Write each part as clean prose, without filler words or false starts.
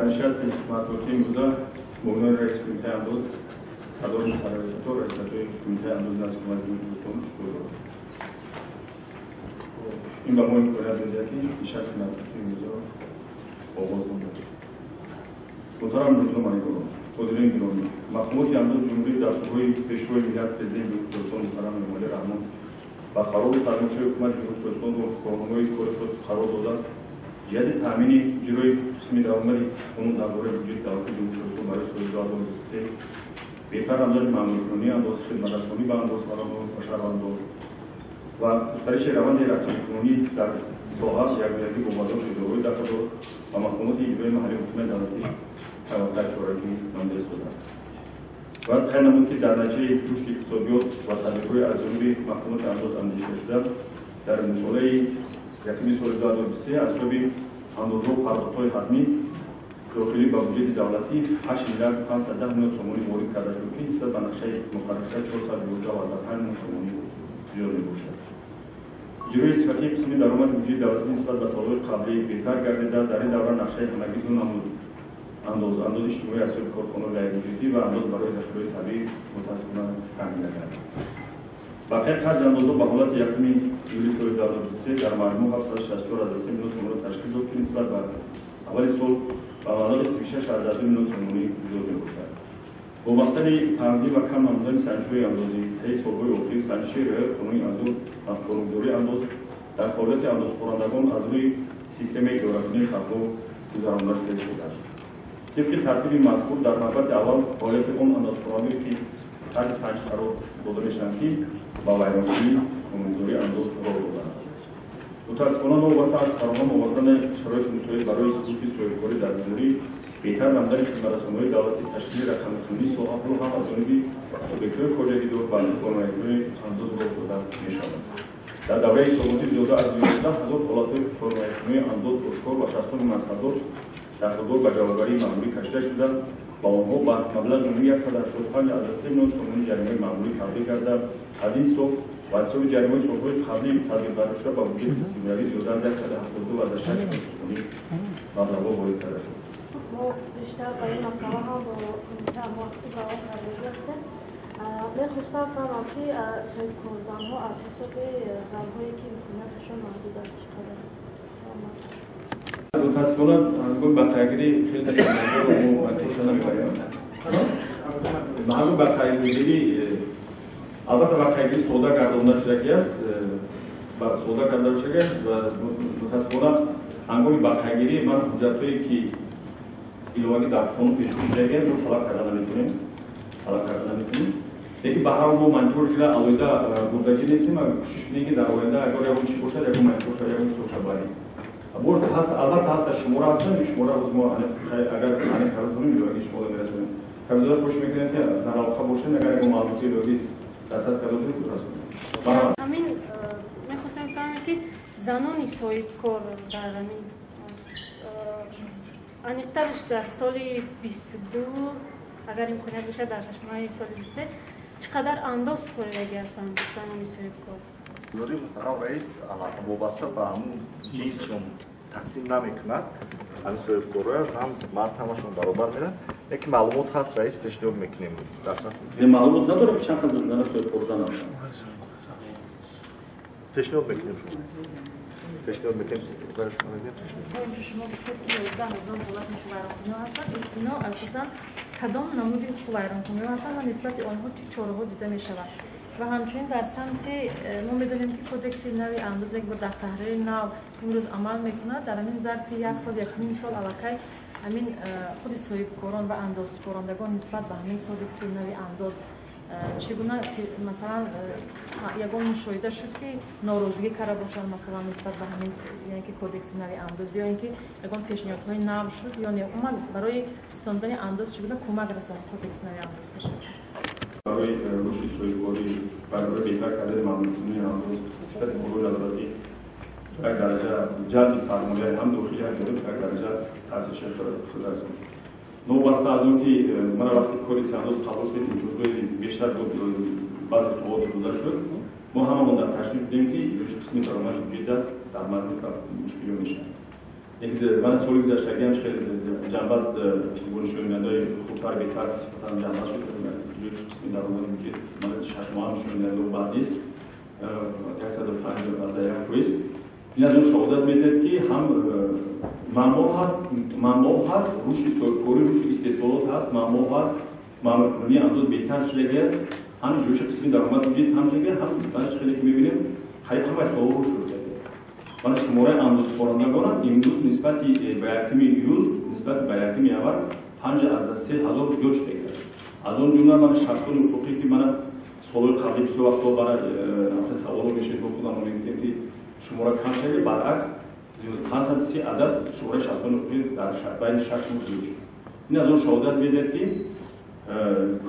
در نشست مطبوعاتی امروز بعنوان رئیس کمیته اندوز صدر سررئیساتور رئیس کمیته اندوز نزد حکومت دوستان شروع این به ما این باید بده که نشست مطبوعاتی امروز آغاز مونده. محترم روزنامه‌نگاران، حاضرین گرامی، مقامات اندوز جمهوری دستگاه پیشروی ملت پرزیدنت دوستان محترم امامعلی رحمان و خراب فرمایش حکومت جمهوری اسلامی و راهنمای کار خود قرار دادند. جهت تامین اجرای قسمی درآمد قانون درباره بودجه دولت جمهوری اسلامی برای سال 2023 بهتر انداز مامورانی انداز خدمترسانی به اندازه‌گران و شهروندان و گسترش روند رقابت‌کنونی در ساحت یکجهتی با بازار شده‌های داخل و مقامات اجرایی محلی حکومت دولتی توسط شوراگی نامزد شدند. باید خیلی نمود که در نتیجه رشد اقتصادیات و تحریک‌های از جانب مقامات انداز اندیشه شده در مسئله یکمی سال 2023 از جانب اندازه و پرداخت‌های حتمی داخلی با بودجه دولتی 8 میلیارد 510 میلیون سومانی وارد کرده شد که نسبت به نقشه مقرر شده 412 میلیون سومانی زیاد می‌باشد. اجرای صفتی قسمی درآمد بودجه دولتی نسبت به سال‌های قبلی بهتر گردیده. در این دوران نقشه خانگی دو نمود انداز اجتماعی از سوی کارخانه‌های لایحه‌نویسی و انداز برای ذخیره طبیعی متأسفانه کم گردید. بقیه خرج اندازه به حالت یکمی جولی سال 2023 در مجموع 764 میلیون سومانی تشکیل داد که نسبت به اول سال به مبلغ 36 میلیون سومانی زیاد می‌باشد. با مقصد تنظیم و کم نمودن سنجش‌های اندازی طی سال‌های اخیر سنجش رعایت قانون انداز و قانون‌گذاری انداز در فعالیت اندازه‌کنندگان از روی سیستم اداره‌کنی خطا گذرانده شده است. طبق ترتیب مذکور در نوبت اول فعالیت اون اندازه‌کنندگانی که تحت سنج قرار داده میشوند که با ویرانکنی قانون‌گذاری انداز قرار داده‌اند. متأسفانه نوبسته از فراهم آوردن شرایط مساعد برای خصوص سویه‌کاری در جمهوری بهتر نمودن خدمت‌رسانی‌های دولتی تشکیل رقم‌خوانی ساحه‌ها هم از جانب سوبیک‌های خارجی دور و فرمایش‌های انداز راه داده می‌شود. در دوره حساباتی زیاده از 11000 حالت فرمایش‌های انداز آشکار و 60 منصبدار داخل‌دار به جوابگری مأموری کشیده شده و آنها به مبلغ 185 میلیون سومانی جریمه مأموری تبدیل کرده. از این سو و از سوی جریمه سال‌های قبلی تبدیل برده شده با بودجه جمهوری زیاده از 172 میلیون سومانی مبلغ وارد کرده شد. ما بیشتر با این مسئله ها با کمیته موافقت برای کردگی هستیم. می‌خواستم فهمم که زنها از حساب زنهایی که امکاناتشون محدود است چقدر است؟ متأسفانه با تغییری خیلی تغییرات و منطقه نمی‌بریم. معلوم با تغییری البته با تغییری سودا گردانده شده است. با سودا گردانده شده و متأسفانه هنگامی با تغییری من حجت‌هایی که ایلوانی در قانون پیش شده رو طلب کردن نمی‌کنیم. لیکن به هر حال ما منظور شده آلوده گفتگی نیستیم و کوشش کنیم که در آینده اگر یکم چی باشد یکم منظور شد یکم سوچه بریم. برد هست البته هست شماره هستن شماره از ما اگر آن کار کنیم ایلوانی شماره میرسونیم. کمیته خوش می‌کنه که در علاقه باشیم اگر یک معلوماتی ایلوانی دست از کارو کنیم درست کنیم. همین می‌خواستم فهمم که زنان صاحب کار در همین انیقترش در سال 22 اگر امکانیت بشه در 6 ماه سال 23 چقدر انداز خورده هستند زنان صاحب کار؟ گزارش محترم رئیس وابسته به همون جنسشون تقسیم نمی‌کند. همین صاحب‌کارها از هم مرد همشون برابر میرن. یک معلومات هست رئیس پیشنهاد میکنیم دسترس میکنیم. معلومات نداره که چند تا زن صاحب‌کار هستن. پیشنهاد میکنیم شما. پیشنهاد میکنیم برای شما میگم. اونجا شما گفتید که 12000 دولت ویرانکنی هستند. اینا اساساً کدام نمود ویرانکنی هستند و نسبت آنها چه چاره‌ها دیده می‌شود؟ و همچنین در سمت ما می‌دونیم که کدکس نوی انداز یک بار در تحریر نو امروز عمل می‌کند. در همین ظرف یک سال یک نیم سال الکی همین خود صاحب‌کاران و اندازه‌کنندگان نسبت به همین کدکس نوی انداز چگونه که مثلا یگان مشاهده شد که ناراضگی کرده باشند مثلا نسبت به همین یعنی که کدکس نوی انداز یا اینکه یگان پیشنهادهای نو شد یا نه عموما برای ستاندن انداز چگونه کمک رساند کدکس نوی انداز تشکیل برای رشد سویه‌کاری برای بهتر کردن مامورانی انداز صفت مرور ندارد یک درجه جلب سرمایه هم داخلی هم در یک درجه تأسیس شده است. نوبسته از اون که من وقتی کدکس انداز قبول کردیم جزء بیشتر بود بعض سوالات داده شد ما هممون در تشریف دیدیم که جوش قسمی درآمد بودجه در مورد مشکلی میشه. من سوال گذشته اگه همش خیلی جنبست گونشوننده خوبتر بهتر صفتاً جنبست شده جوش قسمی در اون وجود من 6 ماه شوننده و بعد است 150 از دقیقه کویست این از اون شهادت میده که هم منبع هست روش سرکوری روش استثمارات هست منبع هست معمولی انداز بهتر شده است هم جوش قسمی در اون وجود هم شده هم بعدش خیلی که میبینیم خیلی همه سوال رو شده من شماره اندوز خورندگان امروز نسبت به یکمی یوز نسبت به یکمی اول 5 از 3000 زیاد شده از اون جمله من شخصی حقوقی که من سوال قبلی بسیار وقتا برای سوال میشه با خودم میگم که شماره کم شده برعکس 530 عدد شماره شخصی حقوقی در بین شخص موجود شد این از اون شهادت میده که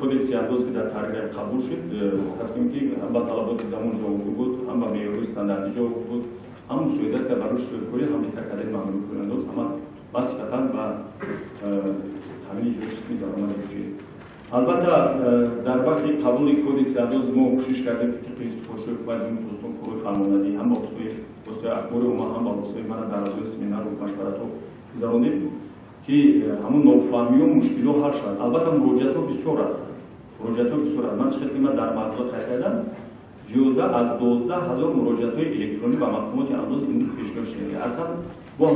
کدکس اندوز که در تاریخ قبول شد تصمیم که هم با طلبات زمان جواب بود هم با معیار استانداردی جواب بود هم مسئولیت که بروش سرکوری هم تکلیف معمول کنند اما واسطاً و همین جور قسمی درآمد وجود البته در وقتی قبول کدکس اندوز ما کوشش کردیم که طبق استفاده باید این دوستان کور قانونی هم با واسطه اخبار و هم با واسطه من در از سمینار و مشورت رو گذراندیم که همون نوفهمی و مشکل حل شد البته مراجعات بسیار است من چقدر که من در مطلب کردم 11 از 12000 مراجعات الکترونیک و مفهومات اندوز این پیشنهاد شده اصلا با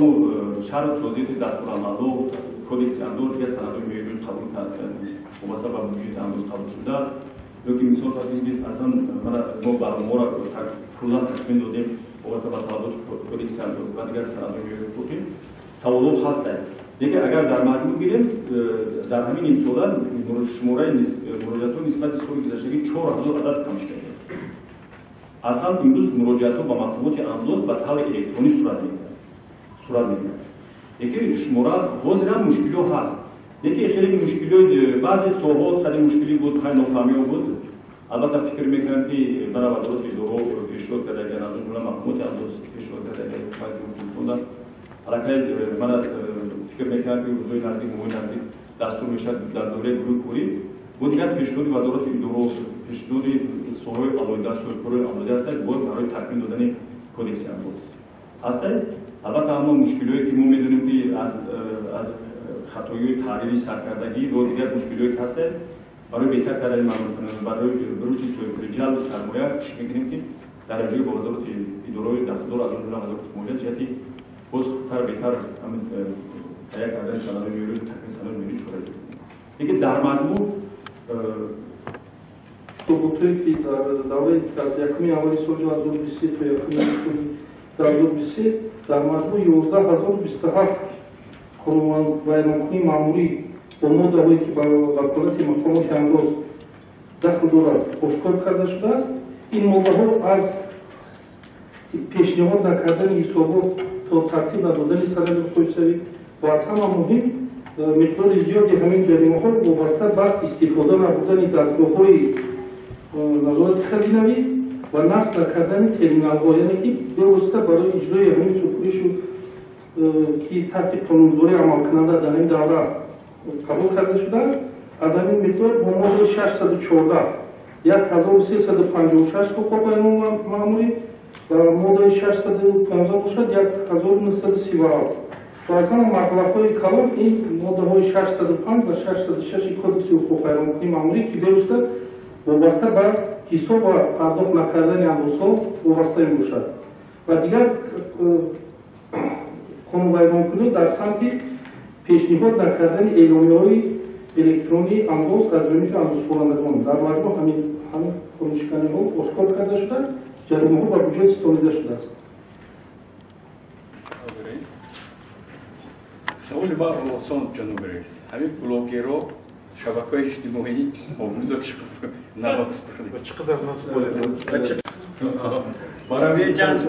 شرط توضیح دستورالعمل و کدکس اندوز یا سند معیاری قبول کردن و واسه با وجود اندوز قبول شده یکی مثال تصمیم اصلا ما برنامه را کلا تکمیل دادیم و واسه با طلبات کدکس اندوز و دیگر سند معیاری حقوقی سوالات هستند دیگه اگر در مجموع بگیریم در همین امسال شماره مراجعات نسبت سال گذشته 4000 عدد کم شده اصلا امروز مراجعات با مفهومات اندوز به طور الکترونیک صورت میگیرد یکی شماره حاضر هم مشکلی هست یکی خیلی مشکلی بعضی سوالات خیلی مشکلی بود خیلی نافهمی بود البته فکر میکنم که برای وزارت اداره پیشنهاد کرده که از جمله مفهومات اندوز پیشنهاد کرده که حرکت من فکر میکنم که روزهای نزدیک نزدیک دستور میشد در دوره گروه کوری بود دیگر پیشنهاد وزارت اداره پیشنهاد سوهای آلوده سرکوری آلوده است بود برای تکمیل دادن کدکس اندوز هست البته اما مشکلی که ما میدونیم که از خطای تعریفی سرکردگی و دیگر مشکلی که هست برای بهتر کردن معمول کنند برای رشد سرکوری جلب سرمایه کوشش میکنیم که در رابطه با وزارت اداره دستور از جمله وزارت مالیات جهتی باز خوبتر بهتر همین تهیه کردن سند معیاری تکمیل سند معیاری شده دیگه در مجموع тобто که در دوره از یکمی اولی سال 2020 تا یکمی سال 2020 در مجموع 11027 بیانکنی معمولی با مده‌هایی که با وکالت مقامات اندوز دخل دارد آشکار کرده شده است این مده‌ها از پیشنهاد نکردن حسابات تا ترتیب ندادن سند خودسری و از همه مهم مقدار زیادی همین جریمه‌ها وابسته به استفاده نبودن دستگاه‌های نظارت خزینوی و نصب نکردن ترمینال‌ها یعنی که به‌واسطه برای اجرای همین سکوریش که تحت قانون‌گذاری عمل کننده در این دوره قبول کرده شده است از همین مقدار با ماده 614 1356 حقوق معمولی و ماده 650 1937 و از همه مطلب‌های کلان این ماده‌های 605 و 606 کدکس حقوق غیرمقیم معمولی که به‌واسطه وابسته به حساب و پرداخت نکردن اندوزها وابسته می‌باشد و دیگر قانون غیرممکن در سمت پیشنهاد نکردن اعلامیه‌های الکترونی اندوز از جانب اندوزخوانندگان در مجموع همین خونه‌شکنی‌ها آشکار کرده شده جریمه‌ها به وجود استوریده شده است. سوال ما آسان جناب رئیس همین بلاگرها شبکه‌های اجتماعی موضوع نواز برده چقدر نصب بوده برای جنگ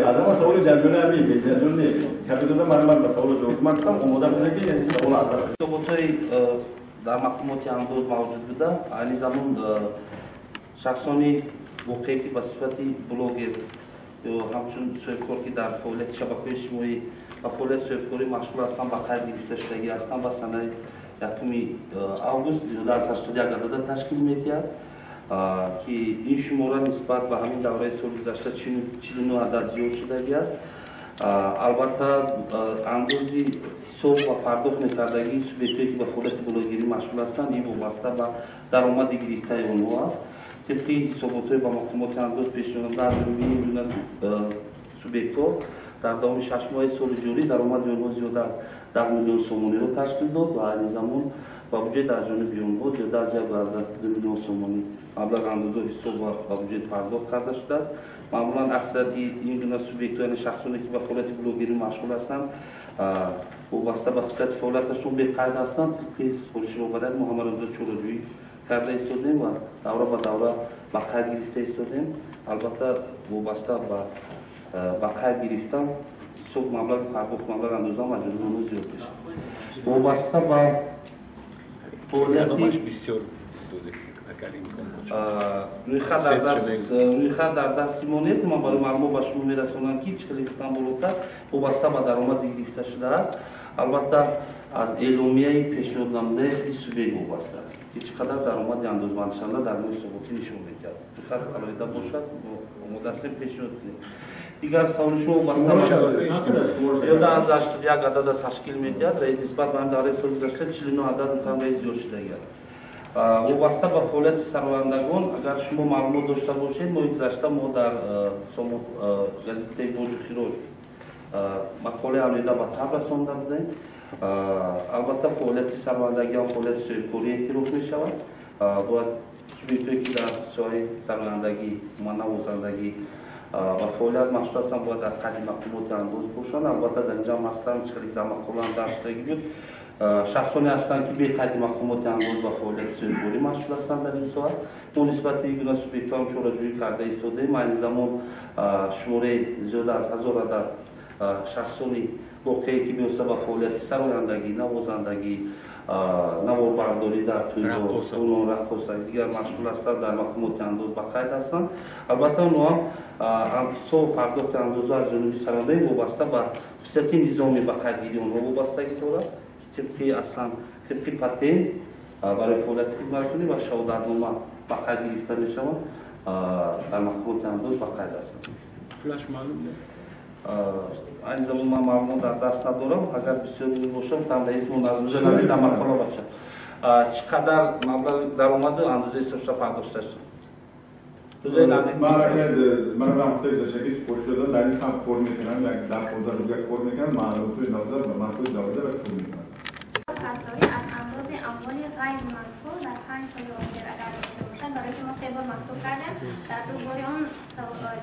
آدم سوال جنگونه همی جنگونه کبیدوده من به سوال جواب من کم آماده بوده که سوال آدم тобто در مقامات اندوز موجود بوده aynı zaman شخصانی واقعی که به صفت بلاگر یا همچون سرکار که در فعالیت شبکه‌های اجتماعی و فعالیت سرکاری مشغول هستند به قید گرفته شدگی هستند و سنه 1 август 1981 عدد تشکیل می‌دهد که این شماره نسبت به همین دوره سال گذشته 49 عدد زیاد شده است албатта андози ҳисоб ва пардохт мекардагии субъектое ки ба фаъолияти блогерӣ машғул ҳастанд ин вобаста ба даромади гирифтаи онҳо аст тибқи ҳисоботҳои ба мақомоти андоз пешниҳода аз ҷумлаи ин гуна субъектҳо дар давоми 6 моҳи соли ҷорӣ даромади онҳо зиёда аз 10 миллион сомониро ташкил дод ва айни замон ба буҷет аз ҷониби онҳо зиёда аз 1,2 миллион сомонӣ маблағ андозо ҳисоб ва ба буҷет пардохт карда шудааст. маъмулан аксарияти ин гуна субъектҳо яъне шахсоне ки ба фаъолияти блогерӣ машғул ҳастанд вобаста ба хусусияти фаъолияташон беқайд ҳастанд ки сипориши робадаи мо ҳамаро чораҷӯӣ карда истодем ва давра ба давра ба қайд гирифта истодем. албатта вобаста ба қайд гирифта ҳисоб маблағи пардохт маблағи андоза ҳам аз ҷониби онҳо зиёд мешавад. вобаста ба фаъолияти рӯйхат дар дасти мо нест. ман барои маълумот ба шумо мерасонам ки чӣ хеле гуфтам болотар вобаста ба даромади гирифта шудааст. албатта аз эъломияи пешниҳоднамудаи худи субъект вобаста аст ки чӣ қадар даромади андозбандшаванда дар моҳи ҳисоботӣ нишон медиҳад. рӯйхат алоҳида бошад омода ҳастем пешниҳод кунем. дигар саволи шумо вобаста зиёда аз 81 адада ташкил медиҳад. раис нисбат ба ин давраи соли гузашта 49 адад мекунам раис зиёд шудагиад. вобаста ба фаъолияти сарварандагон агар шумо маълумот дошта бошед моҳи гузашта мо дар газетаи боҷу хироҷ мақолаи алоҳида ба таб расонда будем. албатта фаъолияти сарварандагиам фаъолияти соҳибкорие ки рух мешавад. бояд субъектое ки дар соҳаи сарварандагӣ ва навозандагӣ ва фаъолият машғул ҳастанд бояд дар қайди мақомоти андоз бошанд. албатта дар инҷа масъалам чӣ хеле дар мақолаам дарҷ шудагӣ буд шахсоне ҳастанд ки беқайди мақомоти андоз ба фаъолияти соҳибкорӣ машғул ҳастанд дар ин соат. мо нисбати ин гуна субъектҳоам чораҷӯӣ карда истодем. айни замон шумораи зиёда аз 1000 адад шахсони воқеӣ ки бевоста ба фаъолияти сарояндагӣ навозандагӣ наворбардорӣ дар тӯйҳо рақоса дигар машғул ҳастанд дар мақомоти андоз ба қайд ҳастанд. албатта онҳо ҳам ҳисоб пардохти андоза аз ҷониби сарояндаи вобаста ба хусусияти низоми ба қайдгирии онҳо вобастагӣ дорад. тибқи аслан тибқи патент барои фаъолияти хизматрасонӣ ва шаҳодатнома ба қайд гирифта мешаванд дар мақомоти андоз ба қайд ҳастанд. пулаш маълум нест. айни замон ман маълумот дар даст надорам. агар бисёр бошам там раис мо назгузаранӣ дар мақола бача чӣ қадар маблағи даромаду андозаи ҳисобшуда пардохта шуд. рӯзои наздик ман вақтои гузаштагӣ супориш додам дар ин самт кор мекунам. як 10-15 рӯза кор мекунам. маълумотои навзад ва маҳсулоти навзад ва чӯ мекунам. قدردانی از امراض اموال غیر منقول در 5 سال آخر اگر داشته باشند برای شما 3 بار مکتوب کردم در 2 بار آن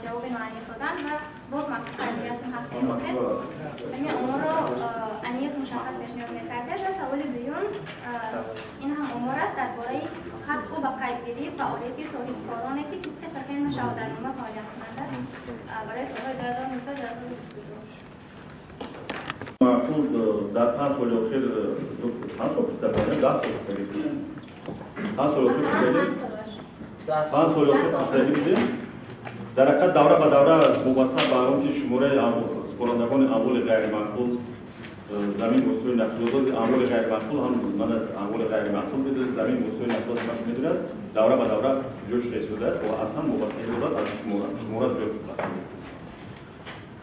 جواب ناامنی دادن و باز مکتوب کردیم از این هفته آخر یعنی آمار را انیت مشخص پیشنهاد می‌کرده و سوال دوم این هم آمار است درباره حبس و بقایدگیری فعالیت صاحبکارانی که طبق تقییم شهادتنامه فعالیت کننده برای سال‌های 2019-2022 خود در 5 سال اخیر 5 سال پیش 10 سال پیش 5 سال اخیر 5 سال اخیر بودیم. در حقیقت دوره به دوره وابسته به آنچه شماره سپرندگان اموال غیر منقول زمین مستوی نقل‌آموز اموال غیر منقول هم من اموال غیر منقول بوده زمین مستوی نقل‌آموز می‌دونید دوره به دوره جوش رسیده است و اصلا وابسته بوده از شماره جوش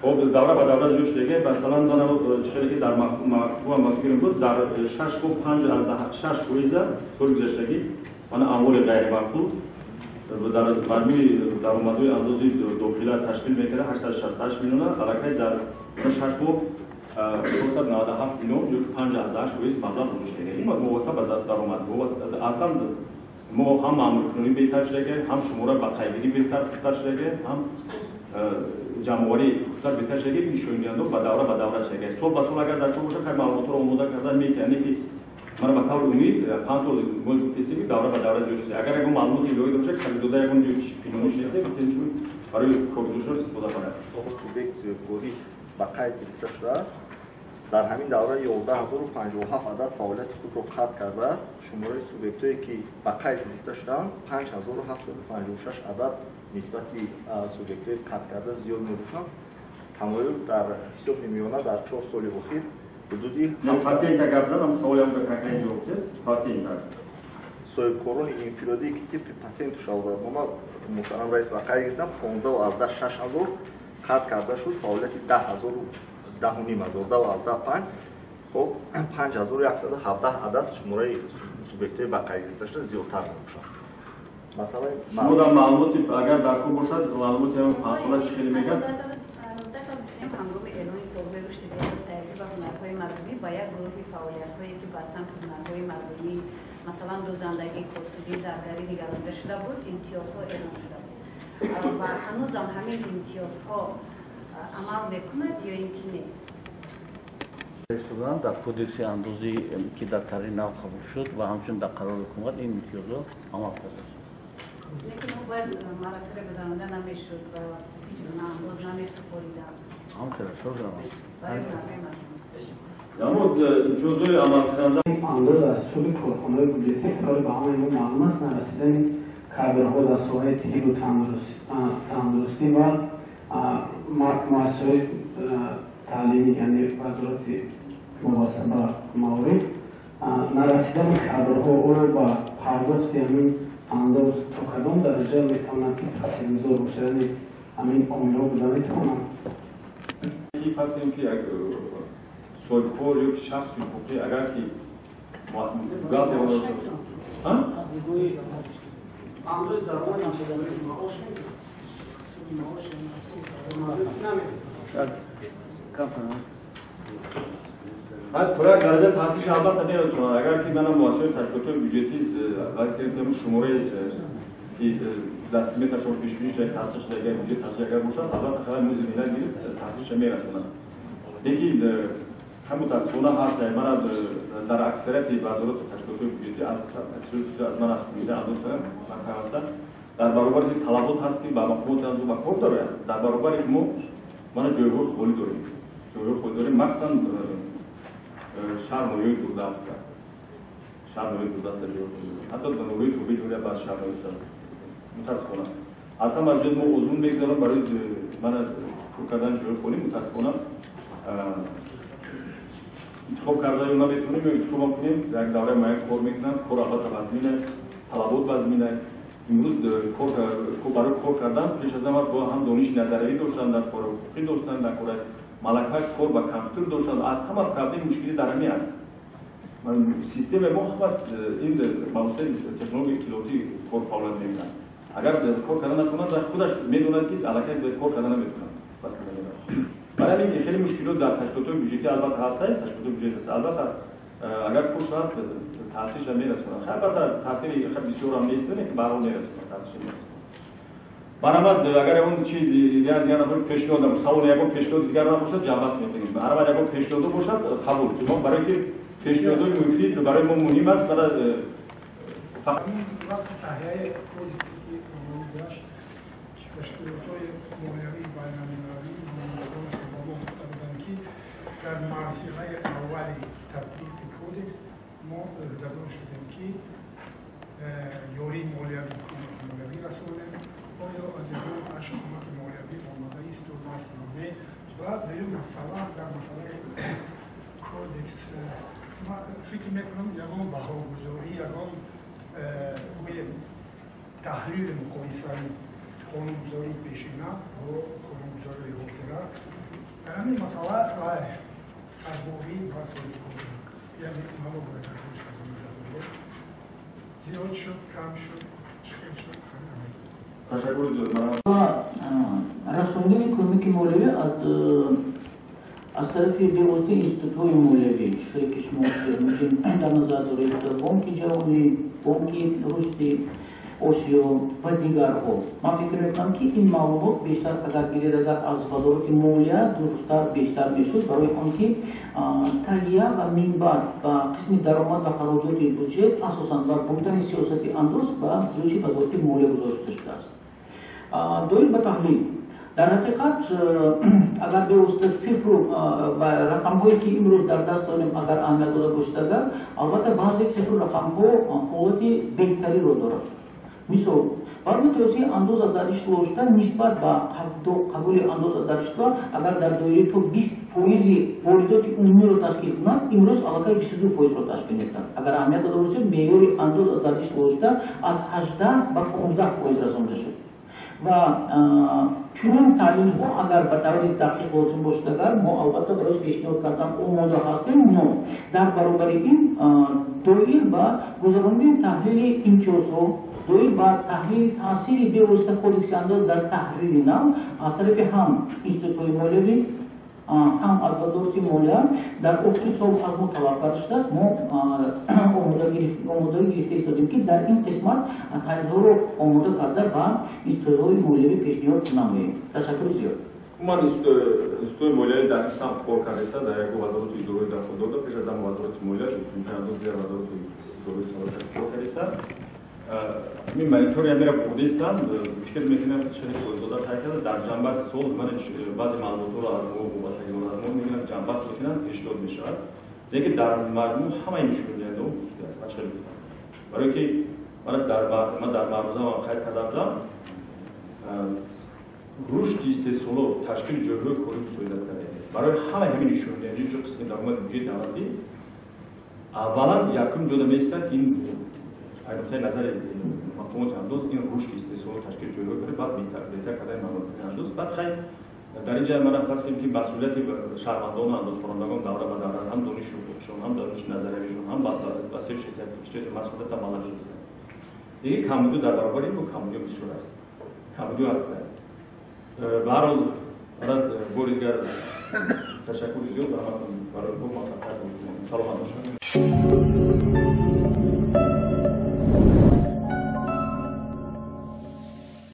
خب دوره به دوره جوش دیگه مثلا دانم چیزی که در مکتوب مکتوبیم بود در 6 و 5 از 6 فویزه سال گذشتگی من اموال غیر منقول در مجموع درآمدهای اندازه داخلی تشکیل می‌کنه 868 میلیون حرکت در 6 و 297 میلیون جو 5 از 10 فویز مبلغ جوش دیگه این وابسته به درآمد وابسته اصلا ما هم مامورکنی بهتر شده هم شماره بقایگیری بهتر شده هم جمعواری خودتر بهتر شده پیشونیاندو به دوره شده سال به سال اگر در تو باشه خیلی معلومات رو آماده کردن می‌کنه که من به طور عمومی 5 سال گفتیم که دوره به دوره جوش شده اگر اگه معلوماتی لوی باشه خیلی زوده اگه اونجا فینونی شده گفتیم چون برای کارگزارش استفاده کنه سوبیکت زیرگوری به قید گرفته شده است در همین دوره 11057 عدد فعالیت خود را ختم کرده است. شماره سوبیکتایی که به قید گرفته شدند 5756 عدد نسبتی سوبیکتای ختم کرده زیاد می‌باشند. تمایل در حساب میانه در 4 سال اخیر حدودی پاتین که گفت زدم سوالم رو کردن جوابت پاتین صاحبکاران انفرادی که طبق پاتنت شهادتنامه محترم رئیس به قید گرفتن 15 و از 6,000 қатъ карда шуд фаъолияти 10,512 خب 5117 عدد شماره سوبیکتی با قید گرفته‌شده زیادتر می‌باشد. مثلا شما در معلوماتی اگر در کل باشد معلوماتی هم فاصله خیلی میگن هنگام اعلان صلح رشد ریاست سیاسی و هنرهای مردمی با یک گروه فعالیت‌هایی که با سمت هنرهای مردمی مثلا دوزندگی، کسبی، زرگری نگرانده شده بود امتیازها اعلام شده بود و هنوز هم همین امتیازها عمل می‌کند یا اینکه نه؟ شدن در کودکس اندوزی که در ترین نو قبول شد و همچنین در قرار حکومت این امتیازها عمل کرده شد. لیکن اون باید مراتب گذرانده نمیشد و هیچ گونه انداز نمی‌سپردند. همینطور برای هنرهای مردمی. اما امتیازهای عمل کردن انداز از سوی کارخانه‌های بودجهی قرار به همه ما معلوم است نرسیدن کادرها در ساحه طب و تندرستی و مؤسسات تعلیمی یعنی وزارت وابسته به موارد نرسیدن کادرها او با پرداخت همین انداز تا کدام درجه میتواند که تاثیرگذار باشد همین عامل‌ها بوده میتواند این پس این که سوالخور یا شخص حقوقی اگر که گل دیوار شد انداز درآمد نشده معاش هر طور درجه تحصیلش البته نمی‌تونه اگر که منم واسه تشکیلات بودجتی واسه شماره در سیمت شما پیش پیش تحصیلش دیگه بودجه تحصیل اگر باشه البته خیلی میزنه دیگه تحصیلش میرسونه یکی هم متاسفانه هست من در اکثریت وزارات تشکیلات بودجتی از من میده اندوز من هستم در برابر طلبات هست که با مقامات از با کار داره در برابر ما من جایگاه خالی داریم مخصوصا شهر نوعی دوردست شهر نوعی دوردست حتی در نوعی توبی دوری بعد شهر نوعی شد متاسفانه اصلا مجید ما عضون بگذارم برای من کار کردن جایگاه خالی متاسفانه انتخاب کرده یا نمیتونیم یا انتخاب کنیم در یک دوره ما کار میکنم کار البته وزمینه طلبات وزمینه امروز برای کار کردن پیش از همه با هم دانش نظری داشتن در کار حقوقی داشتن در کار ملکه کار با کامپیوتر داشتن از همه پرابلم مشکلی در همین است سیستم ما خود این مباحث تکنولوژی اطلاعاتی کار فعالیت نمیدن اگر کار کردن نکنند در خودش میدونند که علاقه به کار کردن نمیتونند بس نمیدونند برای این خیلی مشکلات در تشکیلات بودجتی البته هست تشکیلات بودجتی هست البته اگر پشت رفت تحصیلش هم میرسونه البته تحصیل خیلی بسیار هم نیست که برای میرسونه تحصیلش میرسونه برآمد اگر اون چی دیگر نباشه پیشنهاد نباشه سوال یکم پیشنهاد دیگر نباشه جواز میکنیم برای یکم پیشنهاد باشه قبول ما برای که پیشنهادهای مفید برای ما مهم است برای وقت تهیه کودکسی که قانونی داشت تشکیلات‌های مالیاتی بین‌المللی نمایندگانش با ما معتقدند که در مرحله اول تطبیق کودکس ما دادن شدیم که یاری مالیاتی مالیاتی رسولیم آیا از این حکومت مالیاتی آماده است و مسئله و دیگر مسئله در مسئله کودکس ما فکر میکنم یکم بهاگذاری یکم تحلیل مقایسه قانونگذاری پیشینه و قانونگذاری حوزه در همین مسئله راه سرباری و سازگاری یعنی ما باید زیاد شد کم شد چخیل شد رسوندن کمک مولوی از طرف بیوسته اینستیتوی مولوی شرکش مولوی در نظر دارید بانک جهانی بانک رشد آسیا و دیگرها من فکر میکنم که این معلومات بیشتر اگر گیرد از وزارت مالیه درست‌تر بیشتر میشد برای آنکه تهیه و منبع و قسم درآمد و خراجات بودجه اساساً بر بودن سیاست اندوز و روی وزارت مالیه گذاشته شده است. دویم به تحلیل در حقیقت اگر بیوسته صفر و رقم‌هایی که امروز در دست داریم اگر اهمیت داده باشد البته بعضی صفر رقم‌ها حالت بهتری رو دارد. مثال بعضی توصیه اندوز افزایش داشتن نسبت به قبول اندوز افزایش اگر در دایره تو 20% واردات عمومی رو تشکیل کند امروز علاقه 22% رو تشکیل می‌کند اگر اهمیت داده باشد معیار اندوز افزایش داشتن از 18 به 15% رسانده شد و چون تحلیل ها اگر به طور تحقیق لازم باشد اگر ما البته برایش پیشنهاد کردن آماده هستیم نو در برابر این دویل با گذراندن تحلیل امتیازها دویل با تحلیل تاثیر بیوسته کودکس انداز در تحریر نام از طرف هم اینستیتوی مولوی هم از وزارت مالیه در اصول سال از ما طلب کرده شده ما آماده گرفته ایستادیم که در این قسمت تحلیل‌ها رو آماده کرده و اینستیتوی مالیوی پیشنهاد نماییم. تشکر زیاد. من اینستیتوی مالیه در این سمت کار کرده است در یک وزارت اداره داخل داده پیش از آن وزارت مالیه امتحانات دیگر وزارت اداره سالات کار کرده است. این مانیتور یا میره بوده استم فکر میکنم چنین سوال کرده در جنبه سوال من بعضی معلومات رو از ما و واسه ما میگم جنبه میکنن پیشنهاد میشود دیگه در مجموع همه این شروع میاد و است بچه میگم برای که من در مبارزه ما خیلی کردم رشد استثمار تشکیل جبهه کاری مساعدت کرده برای همه همین نشون میاد اینجا قسمت درآمد بودجه دولتی اولا یکم جدا میستند این نقطه نظر مقامات اندوز این رشد استثمار تشکیل جلوی کنه بعد بهتر کردن مقامات اندوز بعد خیلی در اینجا من فرض کنیم که مسئولیت شهروندان و اندوز کنندگان دوره به دوره هم دانش حقوقشون هم دانش نظریشون هم بحث شخصیت مسئولیت مالش است دیگه کمبود در برابر این کمبود بسیار است کمبود است به هر حال برای بوریگر تشکر زیاد برای ما سلام